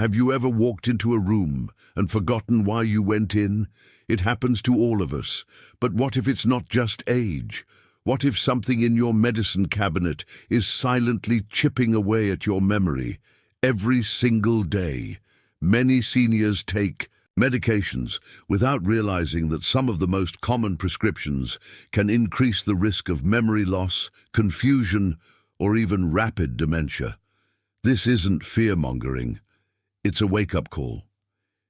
Have you ever walked into a room and forgotten why you went in? It happens to all of us. But what if it's not just age? What if something in your medicine cabinet is silently chipping away at your memory every single day? Many seniors take medications without realizing that some of the most common prescriptions can increase the risk of memory loss, confusion, or even rapid dementia. This isn't fear-mongering. It's a wake-up call.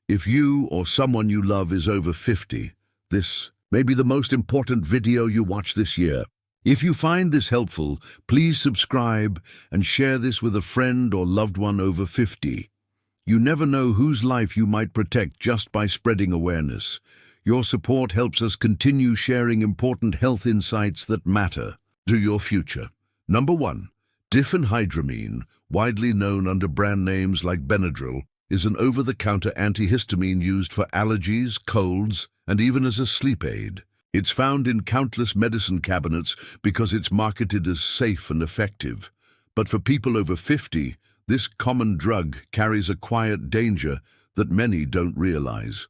If you or someone you love is over 50, this may be the most important video you watch this year. If you find this helpful, please subscribe and share this with a friend or loved one over 50. You never know whose life you might protect just by spreading awareness. Your support helps us continue sharing important health insights that matter to your future. Number 1. Diphenhydramine, widely known under brand names like Benadryl, is an over-the-counter antihistamine used for allergies, colds, and even as a sleep aid. It's found in countless medicine cabinets because it's marketed as safe and effective. But for people over 50, this common drug carries a quiet danger that many don't realize.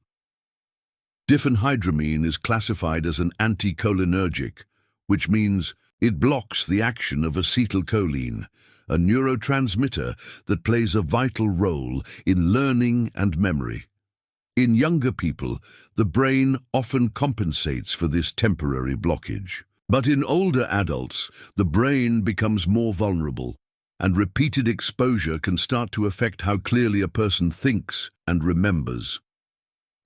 Diphenhydramine is classified as an anticholinergic, which means it blocks the action of acetylcholine, a neurotransmitter that plays a vital role in learning and memory. In younger people, the brain often compensates for this temporary blockage. But in older adults, the brain becomes more vulnerable, and repeated exposure can start to affect how clearly a person thinks and remembers.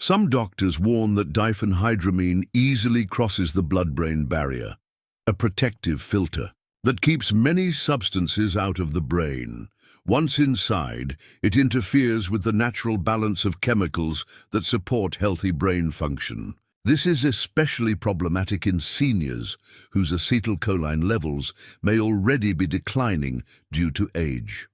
Some doctors warn that diphenhydramine easily crosses the blood-brain barrier, a protective filter that keeps many substances out of the brain. Once inside, it interferes with the natural balance of chemicals that support healthy brain function. This is especially problematic in seniors whose acetylcholine levels may already be declining due to age.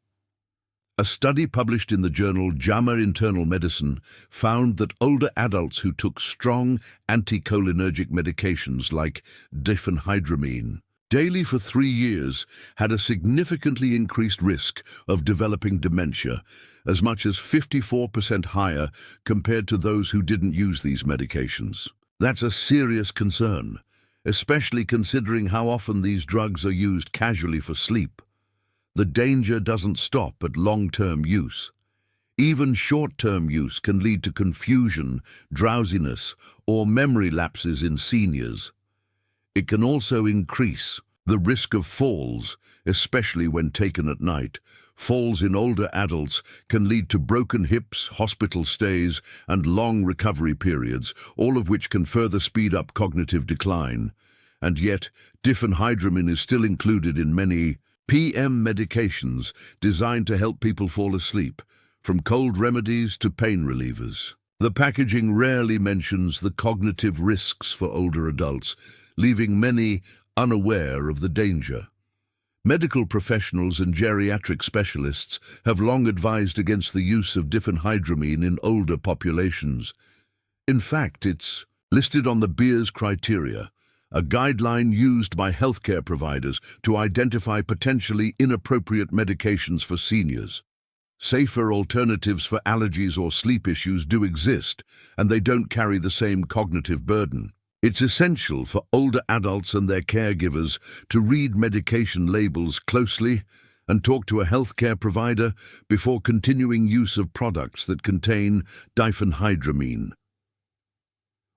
A study published in the journal JAMA Internal Medicine found that older adults who took strong anticholinergic medications like diphenhydramine daily for 3 years had a significantly increased risk of developing dementia, as much as 54% higher compared to those who didn't use these medications. That's a serious concern, especially considering how often these drugs are used casually for sleep. The danger doesn't stop at long-term use. Even short-term use can lead to confusion, drowsiness, or memory lapses in seniors. It can also increase the risk of falls, especially when taken at night. Falls in older adults can lead to broken hips, hospital stays, and long recovery periods, all of which can further speed up cognitive decline. And yet, diphenhydramine is still included in many PM medications designed to help people fall asleep, from cold remedies to pain relievers. The packaging rarely mentions the cognitive risks for older adults, leaving many unaware of the danger. Medical professionals and geriatric specialists have long advised against the use of diphenhydramine in older populations. In fact, it's listed on the Beers criteria, a guideline used by healthcare providers to identify potentially inappropriate medications for seniors. Safer alternatives for allergies or sleep issues do exist, and they don't carry the same cognitive burden. It's essential for older adults and their caregivers to read medication labels closely and talk to a healthcare provider before continuing use of products that contain diphenhydramine.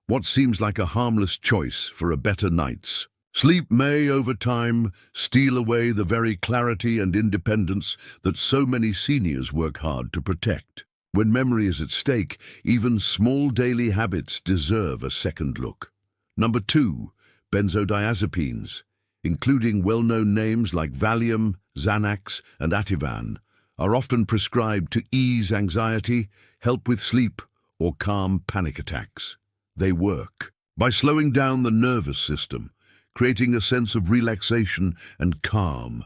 What seems like a harmless choice for a better night's sleep may, over time, steal away the very clarity and independence that so many seniors work hard to protect. When memory is at stake, even small daily habits deserve a second look. Number 2, benzodiazepines, including well-known names like Valium, Xanax, and Ativan, are often prescribed to ease anxiety, help with sleep, or calm panic attacks. They work by slowing down the nervous system, creating a sense of relaxation and calm.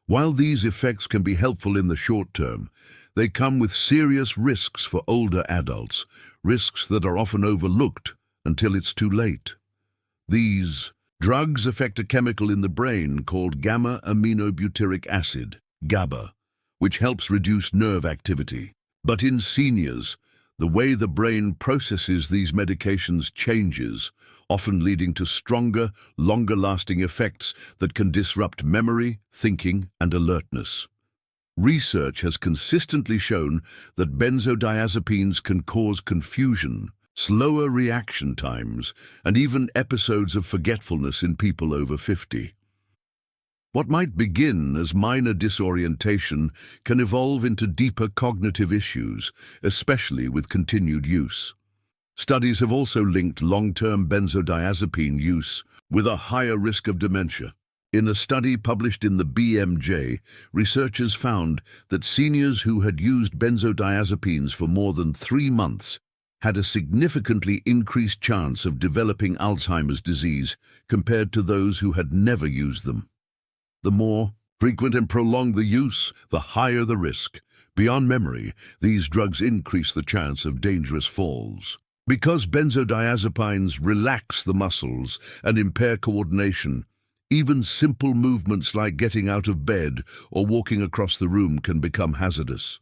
While these effects can be helpful in the short term, they come with serious risks for older adults, risks that are often overlooked until it's too late. These drugs affect a chemical in the brain called gamma-aminobutyric acid, GABA, which helps reduce nerve activity. But in seniors, the way the brain processes these medications changes, often leading to stronger, longer-lasting effects that can disrupt memory, thinking, and alertness. Research has consistently shown that benzodiazepines can cause confusion, slower reaction times, and even episodes of forgetfulness in people over 50. What might begin as minor disorientation can evolve into deeper cognitive issues, especially with continued use. Studies have also linked long-term benzodiazepine use with a higher risk of dementia. In a study published in the BMJ, researchers found that seniors who had used benzodiazepines for more than 3 months had a significantly increased chance of developing Alzheimer's disease compared to those who had never used them. The more frequent and prolonged the use, the higher the risk. Beyond memory, these drugs increase the chance of dangerous falls. Because benzodiazepines relax the muscles and impair coordination, even simple movements like getting out of bed or walking across the room can become hazardous.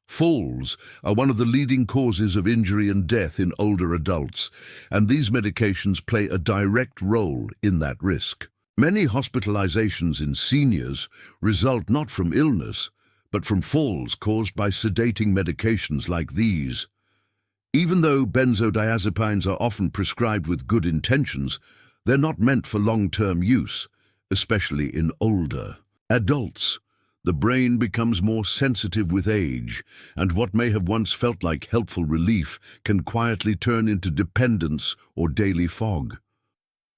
Falls are one of the leading causes of injury and death in older adults, and these medications play a direct role in that risk. Many hospitalizations in seniors result not from illness, but from falls caused by sedating medications like these. Even though benzodiazepines are often prescribed with good intentions, they're not meant for long-term use, especially in older adults. The brain becomes more sensitive with age, and what may have once felt like helpful relief can quietly turn into dependence or daily fog.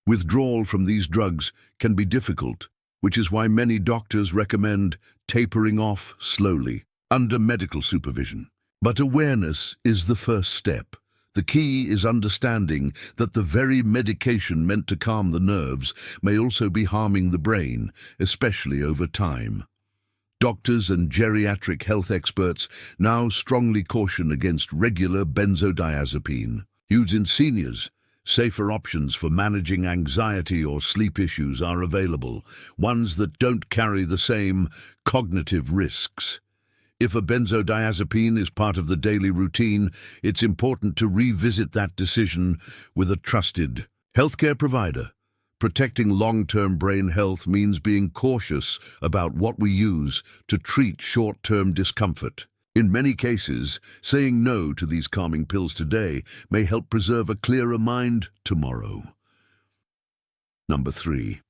Withdrawal from these drugs can be difficult, which is why many doctors recommend tapering off slowly, under medical supervision. But awareness is the first step. The key is understanding that the very medication meant to calm the nerves may also be harming the brain, especially over time. Doctors and geriatric health experts now strongly caution against regular benzodiazepine use in seniors. Safer options for managing anxiety or sleep issues are available, ones that don't carry the same cognitive risks. If a benzodiazepine is part of the daily routine, it's important to revisit that decision with a trusted healthcare provider. Protecting long-term brain health means being cautious about what we use to treat short-term discomfort. In many cases, saying no to these calming pills today may help preserve a clearer mind tomorrow. Number 3.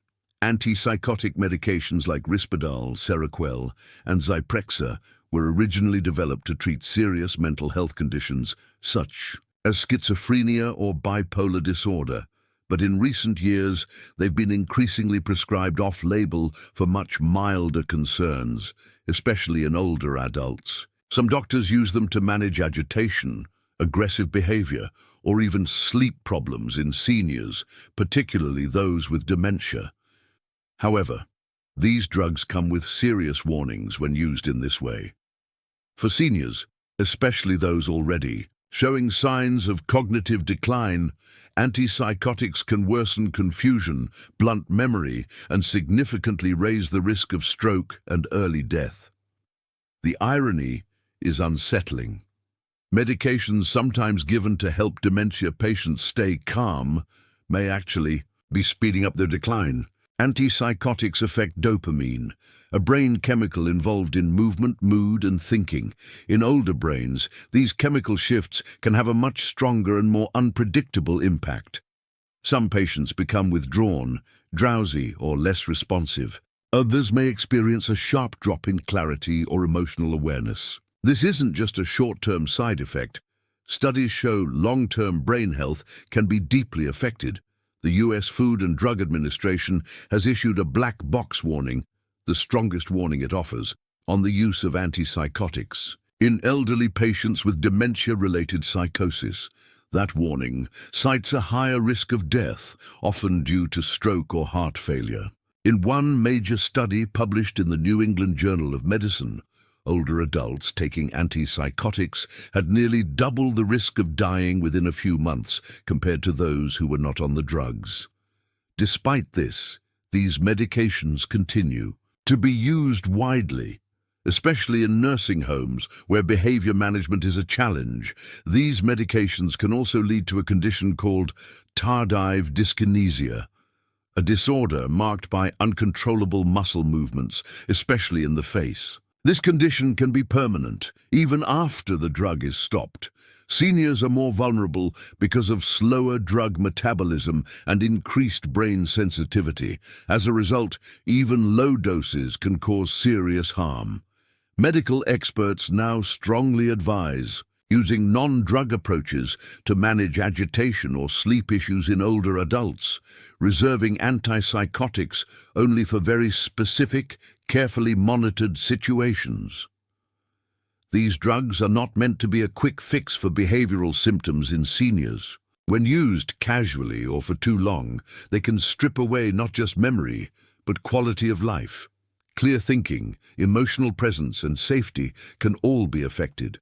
Antipsychotic medications like Risperdal, Seroquel, and Zyprexa were originally developed to treat serious mental health conditions such as schizophrenia or bipolar disorder, but in recent years they've been increasingly prescribed off-label for much milder concerns, especially in older adults. Some doctors use them to manage agitation, aggressive behavior, or even sleep problems in seniors, particularly those with dementia. However, these drugs come with serious warnings when used in this way. For seniors, especially those already showing signs of cognitive decline, antipsychotics can worsen confusion, blunt memory, and significantly raise the risk of stroke and early death. The irony is unsettling. Medications sometimes given to help dementia patients stay calm may actually be speeding up their decline. Antipsychotics affect dopamine, a brain chemical involved in movement, mood, and thinking. In older brains, these chemical shifts can have a much stronger and more unpredictable impact. Some patients become withdrawn, drowsy, or less responsive. Others may experience a sharp drop in clarity or emotional awareness. This isn't just a short-term side effect. Studies show long-term brain health can be deeply affected. The U.S. Food and Drug Administration has issued a black box warning, the strongest warning it offers, on the use of antipsychotics in elderly patients with dementia-related psychosis. That warning cites a higher risk of death, often due to stroke or heart failure. In one major study published in the New England Journal of Medicine, older adults taking antipsychotics had nearly double the risk of dying within a few months compared to those who were not on the drugs. Despite this, these medications continue to be used widely, Especially in nursing homes where behavior management is a challenge. These medications can also lead to a condition called tardive dyskinesia, a disorder marked by uncontrollable muscle movements, especially in the face. This condition can be permanent, even after the drug is stopped. Seniors are more vulnerable because of slower drug metabolism and increased brain sensitivity. As a result, even low doses can cause serious harm. Medical experts now strongly advise using non-drug approaches to manage agitation or sleep issues in older adults, reserving antipsychotics only for very specific, carefully monitored situations. These drugs are not meant to be a quick fix for behavioral symptoms in seniors. When used casually or for too long, they can strip away not just memory, but quality of life. Clear thinking, emotional presence, and safety can all be affected.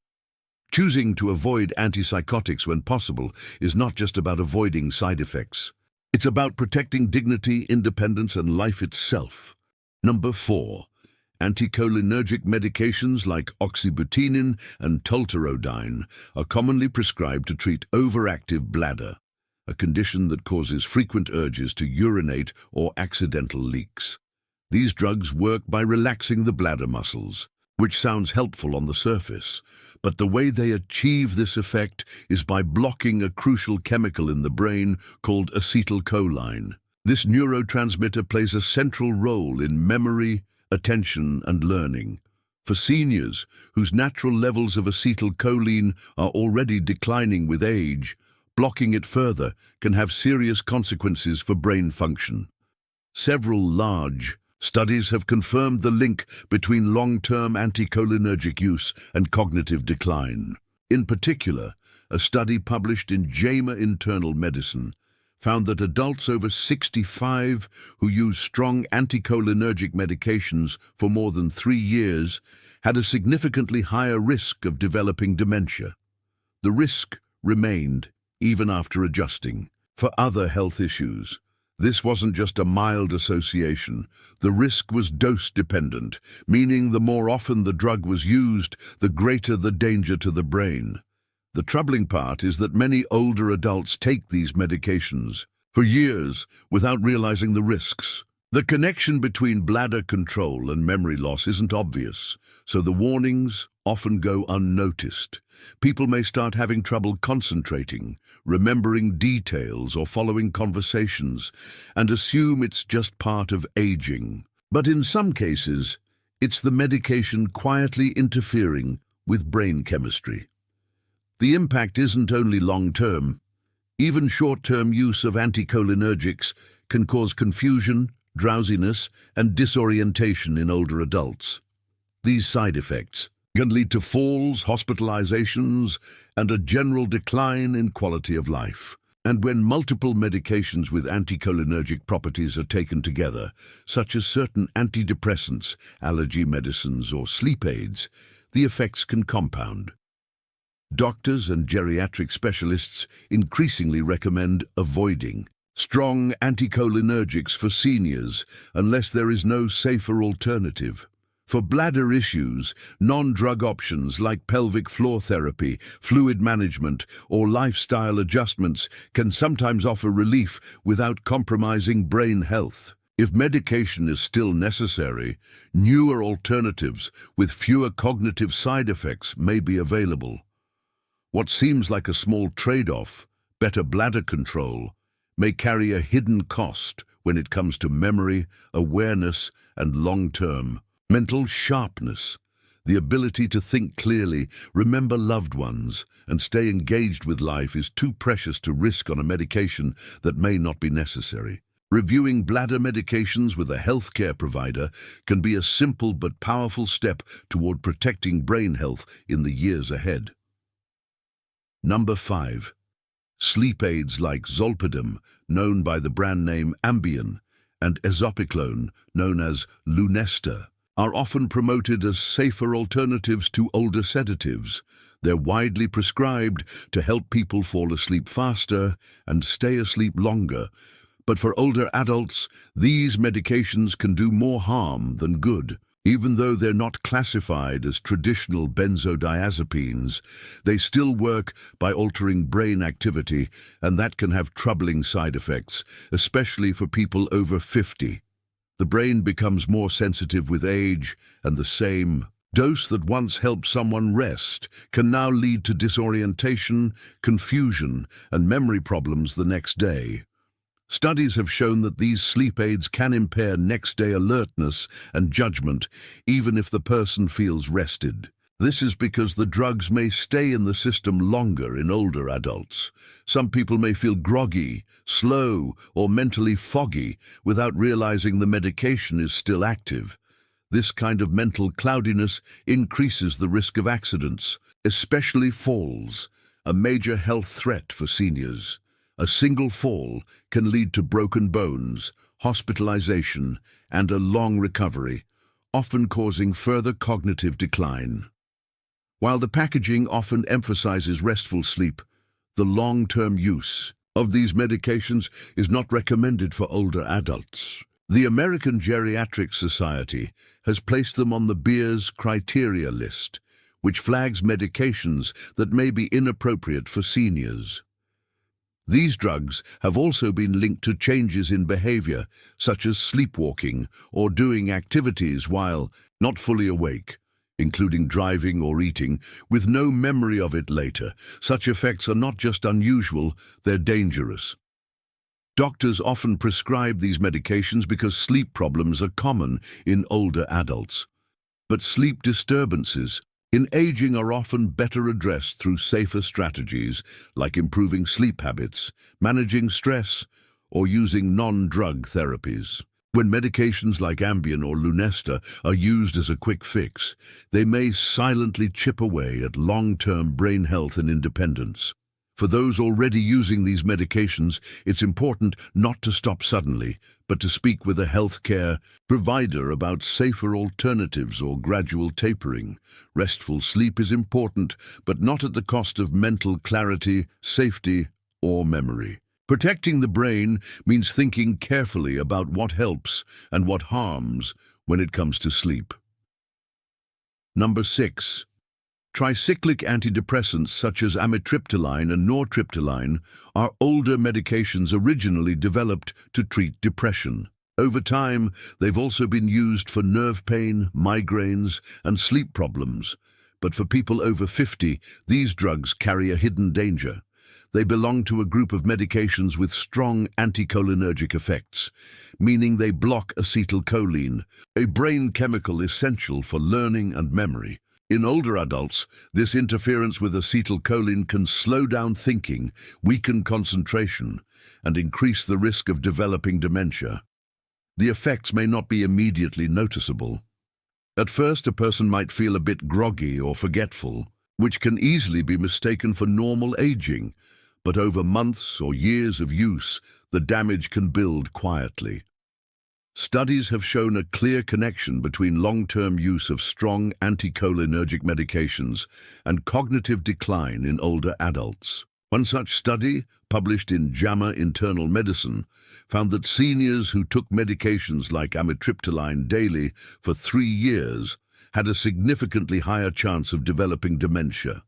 Choosing to avoid antipsychotics when possible is not just about avoiding side effects. It's about protecting dignity, independence, and life itself. Number 4. Anticholinergic medications like oxybutynin and tolterodine are commonly prescribed to treat overactive bladder, a condition that causes frequent urges to urinate or accidental leaks. These drugs work by relaxing the bladder muscles, which sounds helpful on the surface, but the way they achieve this effect is by blocking a crucial chemical in the brain called acetylcholine. This neurotransmitter plays a central role in memory, attention, and learning. For seniors whose natural levels of acetylcholine are already declining with age, blocking it further can have serious consequences for brain function. Several large studies have confirmed the link between long-term anticholinergic use and cognitive decline. In particular, a study published in JAMA Internal Medicine found that adults over 65 who use strong anticholinergic medications for more than 3 years had a significantly higher risk of developing dementia. The risk remained even after adjusting for other health issues. This wasn't just a mild association. The risk was dose-dependent, meaning the more often the drug was used, the greater the danger to the brain. The troubling part is that many older adults take these medications for years without realizing the risks. The connection between bladder control and memory loss isn't obvious, so the warnings often go unnoticed. People may start having trouble concentrating, remembering details, or following conversations, and assume it's just part of aging. But in some cases, it's the medication quietly interfering with brain chemistry. The impact isn't only long-term. Even short-term use of anticholinergics can cause confusion, drowsiness, and disorientation in older adults. These side effects can lead to falls, hospitalizations, and a general decline in quality of life. And when multiple medications with anticholinergic properties are taken together, such as certain antidepressants, allergy medicines, or sleep aids, the effects can compound. Doctors and geriatric specialists increasingly recommend avoiding strong anticholinergics for seniors unless there is no safer alternative. For bladder issues, non-drug options like pelvic floor therapy, fluid management, or lifestyle adjustments can sometimes offer relief without compromising brain health. If medication is still necessary, newer alternatives with fewer cognitive side effects may be available. What seems like a small trade-off, better bladder control, may carry a hidden cost when it comes to memory, awareness, and long-term mental sharpness. The ability to think clearly, remember loved ones, and stay engaged with life is too precious to risk on a medication that may not be necessary. Reviewing bladder medications with a healthcare provider can be a simple but powerful step toward protecting brain health in the years ahead. Number 5. Sleep aids like zolpidem, known by the brand name Ambien, and esopicolone, known as Lunesta, are often promoted as safer alternatives to older sedatives. They're widely prescribed to help people fall asleep faster and stay asleep longer. But for older adults, these medications can do more harm than good. Even though they're not classified as traditional benzodiazepines, they still work by altering brain activity, and that can have troubling side effects, especially for people over 50. The brain becomes more sensitive with age, and the same dose that once helped someone rest can now lead to disorientation, confusion, and memory problems the next day. Studies have shown that these sleep aids can impair next-day alertness and judgment, even if the person feels rested. This is because the drugs may stay in the system longer in older adults. Some people may feel groggy, slow, or mentally foggy without realizing the medication is still active. This kind of mental cloudiness increases the risk of accidents, especially falls, a major health threat for seniors. A single fall can lead to broken bones, hospitalization, and a long recovery, often causing further cognitive decline. While the packaging often emphasizes restful sleep, the long-term use of these medications is not recommended for older adults. The American Geriatric Society has placed them on the Beers criteria list, which flags medications that may be inappropriate for seniors. These drugs have also been linked to changes in behavior, such as sleepwalking or doing activities while not fully awake, including driving or eating, with no memory of it later. Such effects are not just unusual, they're dangerous. Doctors often prescribe these medications because sleep problems are common in older adults. But sleep disturbances in aging are often better addressed through safer strategies like improving sleep habits, managing stress, or using non-drug therapies. When medications like Ambien or Lunesta are used as a quick fix, they may silently chip away at long-term brain health and independence. For those already using these medications, it's important not to stop suddenly, but to speak with a healthcare provider about safer alternatives or gradual tapering. Restful sleep is important, but not at the cost of mental clarity, safety, or memory. Protecting the brain means thinking carefully about what helps and what harms when it comes to sleep. Number 6. Tricyclic antidepressants such as amitriptyline and nortriptyline are older medications originally developed to treat depression. Over time, they've also been used for nerve pain, migraines, and sleep problems. But for people over 50, these drugs carry a hidden danger. They belong to a group of medications with strong anticholinergic effects, meaning they block acetylcholine, a brain chemical essential for learning and memory. In older adults, this interference with acetylcholine can slow down thinking, weaken concentration, and increase the risk of developing dementia. The effects may not be immediately noticeable. At first, a person might feel a bit groggy or forgetful, which can easily be mistaken for normal aging, but over months or years of use, the damage can build quietly. Studies have shown a clear connection between long-term use of strong anticholinergic medications and cognitive decline in older adults. One such study, published in JAMA Internal Medicine, found that seniors who took medications like amitriptyline daily for 3 years had a significantly higher chance of developing dementia,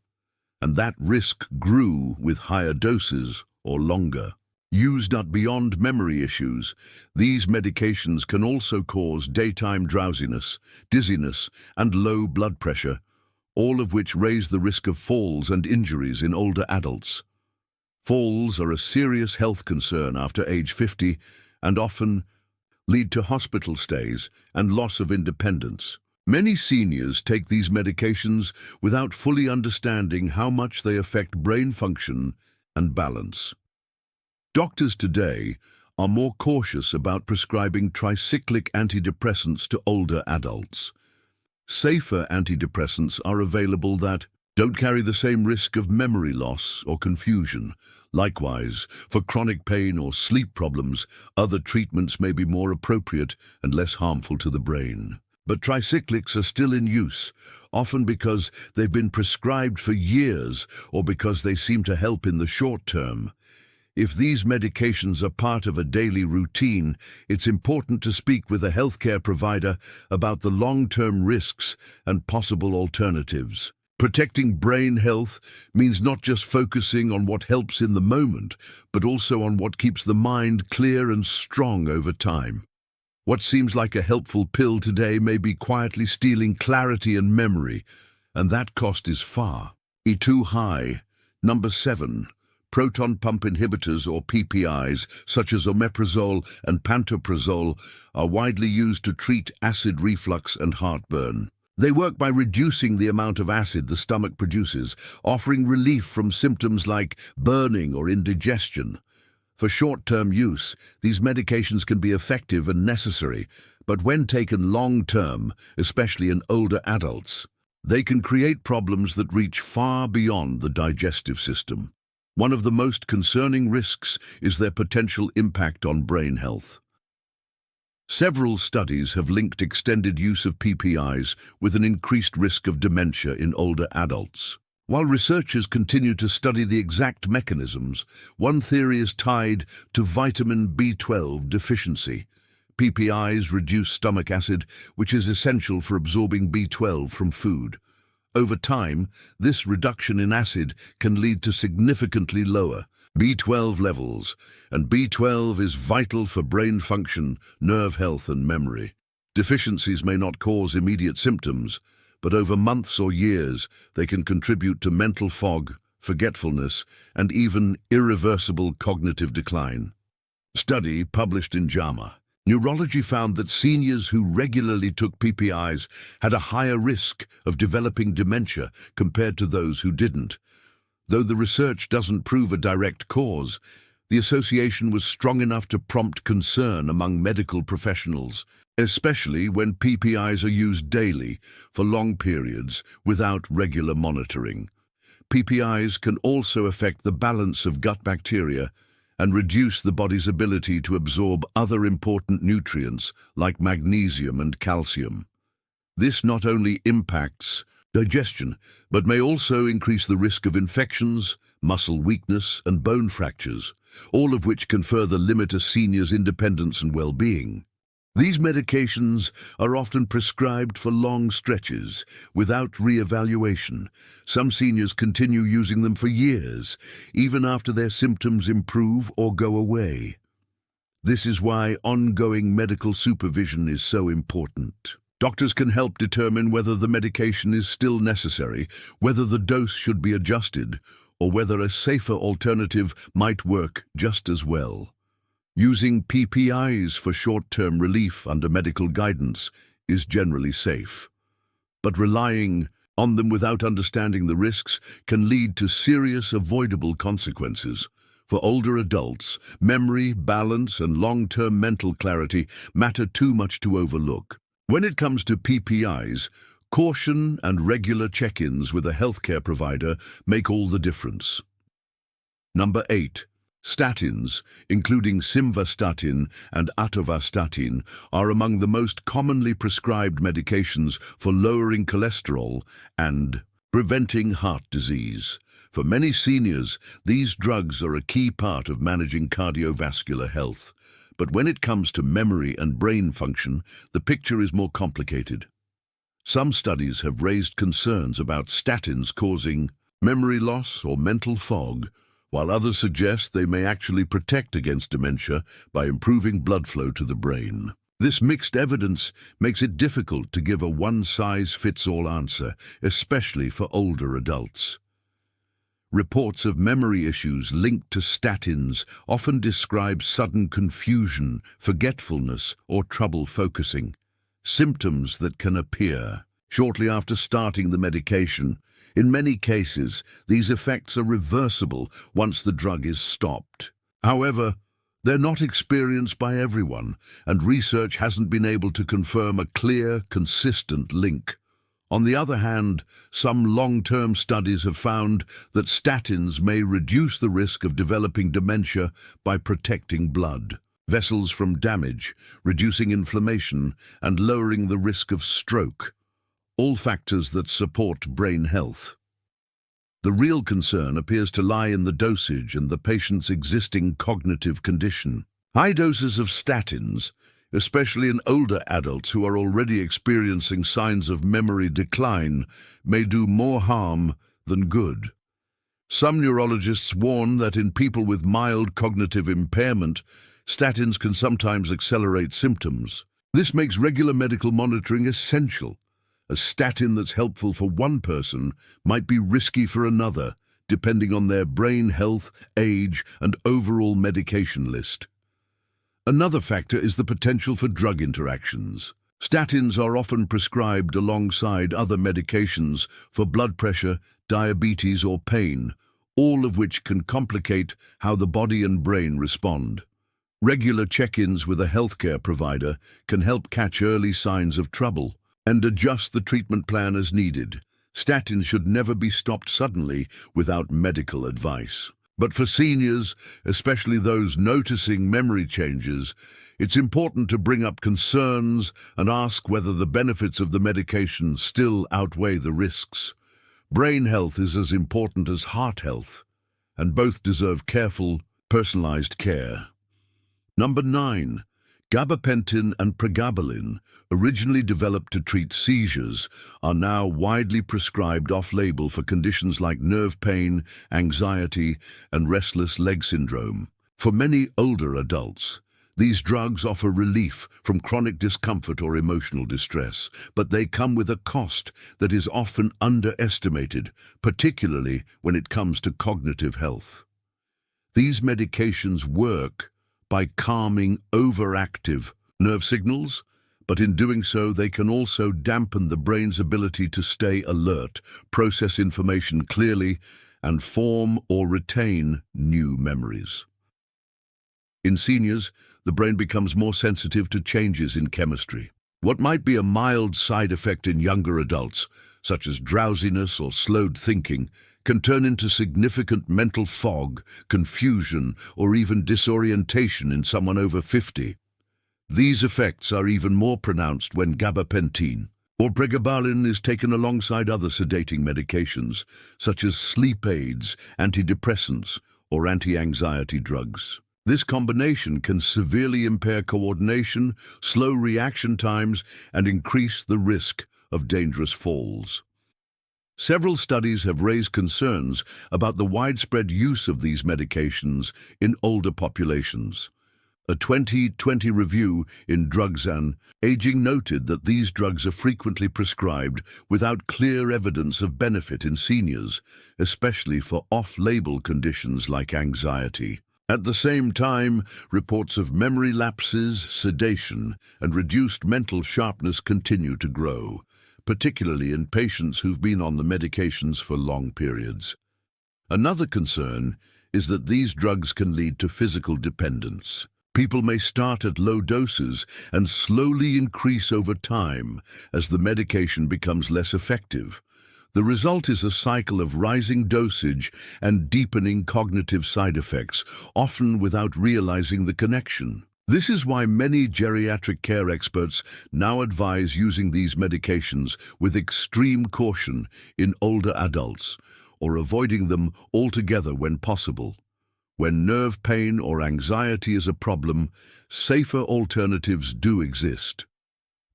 and that risk grew with higher doses or longer. Used not beyond memory issues, these medications can also cause daytime drowsiness, dizziness, and low blood pressure, all of which raise the risk of falls and injuries in older adults. Falls are a serious health concern after age 50 and often lead to hospital stays and loss of independence. Many seniors take these medications without fully understanding how much they affect brain function and balance. Doctors today are more cautious about prescribing tricyclic antidepressants to older adults. Safer antidepressants are available that don't carry the same risk of memory loss or confusion. Likewise, for chronic pain or sleep problems, other treatments may be more appropriate and less harmful to the brain. But tricyclics are still in use, often because they've been prescribed for years or because they seem to help in the short term. If these medications are part of a daily routine, it's important to speak with a healthcare provider about the long-term risks and possible alternatives. Protecting brain health means not just focusing on what helps in the moment, but also on what keeps the mind clear and strong over time. What seems like a helpful pill today may be quietly stealing clarity and memory, and that cost is far too high. Number 7. Proton pump inhibitors, or PPIs, such as omeprazole and pantoprazole, are widely used to treat acid reflux and heartburn. They work by reducing the amount of acid the stomach produces, offering relief from symptoms like burning or indigestion. For short-term use, these medications can be effective and necessary, but when taken long-term, especially in older adults, they can create problems that reach far beyond the digestive system. One of the most concerning risks is their potential impact on brain health. Several studies have linked extended use of PPIs with an increased risk of dementia in older adults. While researchers continue to study the exact mechanisms, one theory is tied to vitamin B12 deficiency. PPIs reduce stomach acid, which is essential for absorbing B12 from food. Over time, this reduction in acid can lead to significantly lower B12 levels, and B12 is vital for brain function, nerve health, and memory. Deficiencies may not cause immediate symptoms, but over months or years, they can contribute to mental fog, forgetfulness, and even irreversible cognitive decline. Study published in JAMA Neurology found that seniors who regularly took PPIs had a higher risk of developing dementia compared to those who didn't. Though the research doesn't prove a direct cause, the association was strong enough to prompt concern among medical professionals, especially when PPIs are used daily for long periods without regular monitoring. PPIs can also affect the balance of gut bacteria and reduce the body's ability to absorb other important nutrients like magnesium and calcium. This not only impacts digestion, but may also increase the risk of infections, muscle weakness, and bone fractures, all of which can further limit a senior's independence and well-being. These medications are often prescribed for long stretches, without re-evaluation. Some seniors continue using them for years, even after their symptoms improve or go away. This is why ongoing medical supervision is so important. Doctors can help determine whether the medication is still necessary, whether the dose should be adjusted, or whether a safer alternative might work just as well. Using PPIs for short-term relief under medical guidance is generally safe, but relying on them without understanding the risks can lead to serious avoidable consequences. For older adults, memory, balance, and long-term mental clarity matter too much to overlook. When it comes to PPIs, caution and regular check-ins with a healthcare provider make all the difference. Number 8. Statins, including simvastatin and atorvastatin, are among the most commonly prescribed medications for lowering cholesterol and preventing heart disease. For many seniors, these drugs are a key part of managing cardiovascular health. But when it comes to memory and brain function, the picture is more complicated. Some studies have raised concerns about statins causing memory loss or mental fog, while others suggest they may actually protect against dementia by improving blood flow to the brain. This mixed evidence makes it difficult to give a one-size-fits-all answer, especially for older adults. Reports of memory issues linked to statins often describe sudden confusion, forgetfulness, or trouble focusing, symptoms that can appear shortly after starting the medication. In many cases, these effects are reversible once the drug is stopped. However, they're not experienced by everyone, and research hasn't been able to confirm a clear, consistent link. On the other hand, some long-term studies have found that statins may reduce the risk of developing dementia by protecting blood vessels from damage, reducing inflammation, and lowering the risk of stroke, all factors that support brain health. The real concern appears to lie in the dosage and the patient's existing cognitive condition. High doses of statins, especially in older adults who are already experiencing signs of memory decline, may do more harm than good. Some neurologists warn that in people with mild cognitive impairment, statins can sometimes accelerate symptoms. This makes regular medical monitoring essential. A statin that's helpful for one person might be risky for another, depending on their brain health, age, and overall medication list. Another factor is the potential for drug interactions. Statins are often prescribed alongside other medications for blood pressure, diabetes, or pain, all of which can complicate how the body and brain respond. Regular check-ins with a healthcare provider can help catch early signs of trouble and adjust the treatment plan as needed. Statins should never be stopped suddenly without medical advice. But for seniors, especially those noticing memory changes, it's important to bring up concerns and ask whether the benefits of the medication still outweigh the risks. Brain health is as important as heart health, and both deserve careful, personalized care. Number 9. Gabapentin and pregabalin, originally developed to treat seizures, are now widely prescribed off-label for conditions like nerve pain, anxiety, and restless leg syndrome. For many older adults, these drugs offer relief from chronic discomfort or emotional distress, but they come with a cost that is often underestimated, particularly when it comes to cognitive health. These medications work by calming overactive nerve signals, but in doing so they can also dampen the brain's ability to stay alert, process information clearly, and form or retain new memories. In seniors, the brain becomes more sensitive to changes in chemistry. What might be a mild side effect in younger adults, such as drowsiness or slowed thinking, can turn into significant mental fog, confusion, or even disorientation in someone over 50. These effects are even more pronounced when gabapentin or pregabalin is taken alongside other sedating medications, such as sleep aids, antidepressants, or anti-anxiety drugs. This combination can severely impair coordination, slow reaction times, and increase the risk of dangerous falls. Several studies have raised concerns about the widespread use of these medications in older populations. A 2020 review in Drugs and Aging noted that these drugs are frequently prescribed without clear evidence of benefit in seniors, especially for off-label conditions like anxiety. At the same time, reports of memory lapses, sedation, and reduced mental sharpness continue to grow, particularly in patients who've been on the medications for long periods. Another concern is that these drugs can lead to physical dependence. People may start at low doses and slowly increase over time as the medication becomes less effective. The result is a cycle of rising dosage and deepening cognitive side effects, often without realizing the connection. This is why many geriatric care experts now advise using these medications with extreme caution in older adults, or avoiding them altogether when possible. When nerve pain or anxiety is a problem, safer alternatives do exist.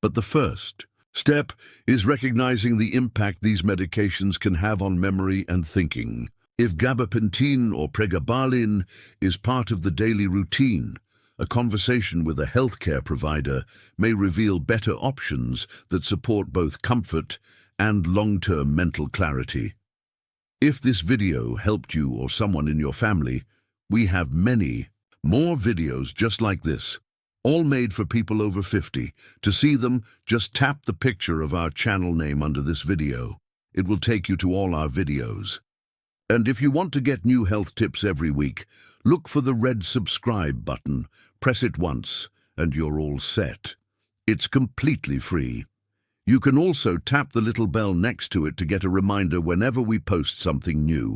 But the first step is recognizing the impact these medications can have on memory and thinking. If gabapentin or pregabalin is part of the daily routine, a conversation with a healthcare provider may reveal better options that support both comfort and long-term mental clarity. If this video helped you or someone in your family, we have many more videos just like this, all made for people over 50. To see them, just tap the picture of our channel name under this video. It will take you to all our videos. And if you want to get new health tips every week, look for the red subscribe button, press it once, and you're all set. It's completely free. You can also tap the little bell next to it to get a reminder whenever we post something new.